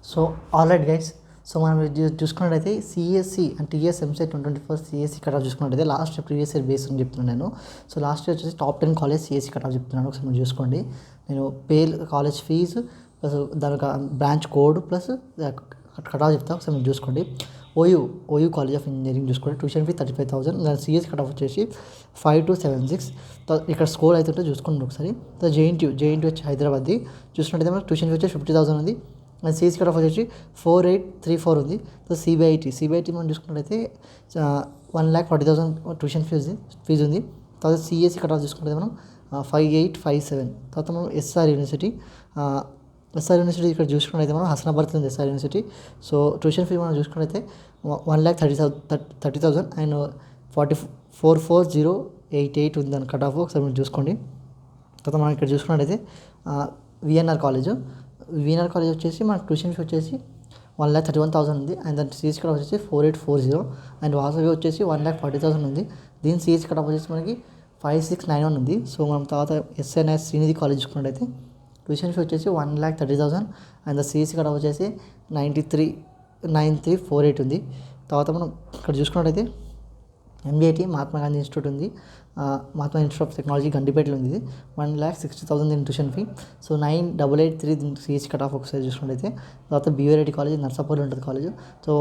So alright guys, so మనం చూసుకున్నట్టయితే CSE and TS EAMCET 2024 CSE cut off చూసుకున్నట్టయితే last previous year base అని చెప్తున్నాను నేను. సో లాస్ట్ ఇయర్ వచ్చేసి top 10 college CSE cut off చెప్తున్నాను. ఒకసారి మీరు చూసుకోండి. నేను కాలేజ్ ఫీజు ప్లస్ దాని branch code plus cut off చెప్తాను. ఒకసారి మీరు చూసుకోండి. ఓయూ కాలేజ్ ఆఫ్ ఇంజనీరింగ్ చూసుకోండి. Tuition fee 35,000. దాని సిఎస్సి కట్ ఆఫ్ వచ్చేసి 5276. ఇక్కడ స్కోర్ అయితే చూసుకోండి ఒకసారి. జేఎన్టీ వచ్చి హైదరాబాద్ది చూసుకున్నట్టయితే మనకు ట్యూషన్ ఫీ వచ్చి 50,000 ఉంది. అండ్ సిఎస్సి కట్ ఆఫ్ వచ్చేసి 4834 ఉంది. సో సిబిఐటి మనం చూసుకున్నట్టయితే 1,40,000 ట్యూషన్ ఫీజు ఉంది. తర్వాత సిఎస్సి కట్ ఆఫ్ చూసుకుంటే మనం 5857. తర్వాత మనం ఎస్ఆర్ యూనివర్సిటీ ఇక్కడ చూసుకున్నట్టయితే మనం హసనాబాద్ ఉంది SR university. So tuition fee మనం చూసుకున్నట్టయితే 1,30,000 అండ్ 44088 ఉంది దాని కట్ ఆఫ్. ఒకసారి మీరు చూసుకోండి. తర్వాత మనం ఇక్కడ చూసుకున్నట్టయితే విఎన్ఆర్ కాలేజ్ వచ్చేసి మన ట్యూషన్ ఫీ వచ్చేసి 1,31,000 ఉంది. అండ్ దాని సిఎస్సి కట్ ఆఫ్ వచ్చేసి 4840. అండ్ వాసవి వచ్చేసి 1,40,000 ఉంది. దీని సిఎస్సి కట్ ఆఫ్ వచ్చేసి మనకి 5691 ఉంది. సో మనం తర్వాత ఎస్ఎన్ఎస్ శ్రీనిధి కాలేజ్ చూసుకున్నట్టయితే ట్యూషన్ ఫీ వచ్చేసి 1,30,000 and the CSE cut off వచ్చేసి 9348 ఉంది. తర్వాత మనం ఇక్కడ చూసుకున్నట్టయితే ఎంబీఐటి మహాత్మా గాంధీ ఇన్స్టిట్యూట్ ఉంది. మహాత్మా ఇన్స్టిట్యూట్ ఆఫ్ టెక్నాలజీ గండిపేటలో ఉంది. 1,60,000 దీని ట్యూషన్ ఫీ. సో 9,883 దీని సిఎస్సి కట్ ఆఫ్ ఒకసారి చూసుకున్నట్టయితే. తర్వాత బీవీరెడ్డి కాలేజ్ నర్సాపూర్లో ఉంటుంది కాలేజ్. సో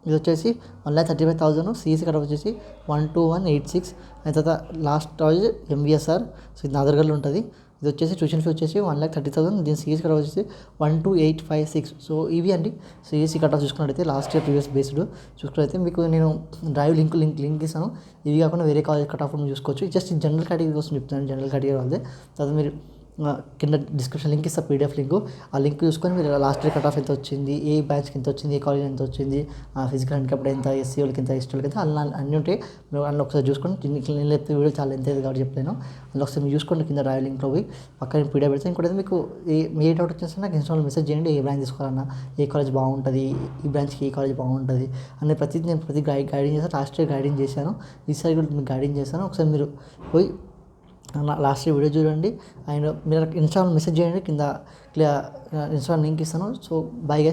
ఇది వచ్చేసి 1,35,000. సిఎస్సి కట్ ఆఫ్ వచ్చేసి 12186. అండ్ తర్వాత లాస్ట్ కాలేజ్ ఎంబీఎస్ఆర్. సో ఇది నాదర్గల్లో ఉంటుంది. ఇది వచ్చేసి ట్యూషన్ ఫీ వచ్చేసి 1,30,000. దీని సిఎస్సి కట్ ఆఫ్ వచ్చేసి 12856. సో ఇవి అండి సిఎస్సి కట్ ఆఫ్ చూసుకున్నట్టయితే లాస్ట్ ఇయర్ ప్రీవియస్ బేస్డ్ చూసుకున్నట్టయితే మీకు నేను డ్రైవ్ లింక్ ఇస్తాను. ఇవి కాకుండా వేరే కాలేజ్ కట్ ఆఫ్ చూసుకోవచ్చు. జస్ట్ జనరల్ కేటగిరీ కోసం చెప్తున్నాను. జనరల్ కేటగిరీ వాళ్ళదే. తర్వాత మీరు కింద డిస్క్రిప్షన్ లింక్ ఇస్తా, పీడిఎఫ్ లింక్. ఆ లింక్ చూసుకొని మీరు లాస్ట్ ఇయర్ కట్ ఆఫ్ ఎంత వచ్చింది, ఏ బ్రాంచ్కి ఎంత వచ్చింది, ఏ కాలేజ్ ఎంత వచ్చింది, ఫిజికల్ హ్యాండిక్యాప్డ్ ఎంత, ఎస్సీ వాళ్ళకి ఎంత, ఎస్టీ వాళ్ళకి ఎంత, అన్నీ ఉంటాయి. మీరు అందులో ఒకసారి చూసుకోండి. నేను లేకపోతే వీడియో చాలా ఎంత అయింది కాబట్టి చెప్పలేను. అందులో ఒకసారి మీరు చూసుకోండి. కింద డ్రైవ్ లింక్లో పోయి పక్కన పీడిఎఫ్ పెడతాను. ఇంకోటి మీకు ఏ డౌట్ వచ్చేసి నాకు ఇన్స్టాగ్రామ్లో మెసేజ్ చేయండి. ఏ బ్రాంచ్ తీసుకోవాలన్నా, ఏ కాలేజ్ బాగుంటుంది, ఈ బ్రాంచ్కి ఏ కాలేజ్ బాగుంటుంది అని నేను ప్రతి గైడింగ్ చేస్తాను. లాస్ట్ ఇయర్ గైడింగ్ చేశాను, ఈసారి కూడా మీకు గైడింగ్ చేశాను. ఒకసారి మీరు పోయి లాస్ట్ వీడియో చూడండి. అండ్ మీరు ఇన్స్టాగ్రామ్ మెసేజ్ చేయండి. కింద ఇన్స్టాగ్రామ్ లింక్ ఇస్తాను. So bye guys.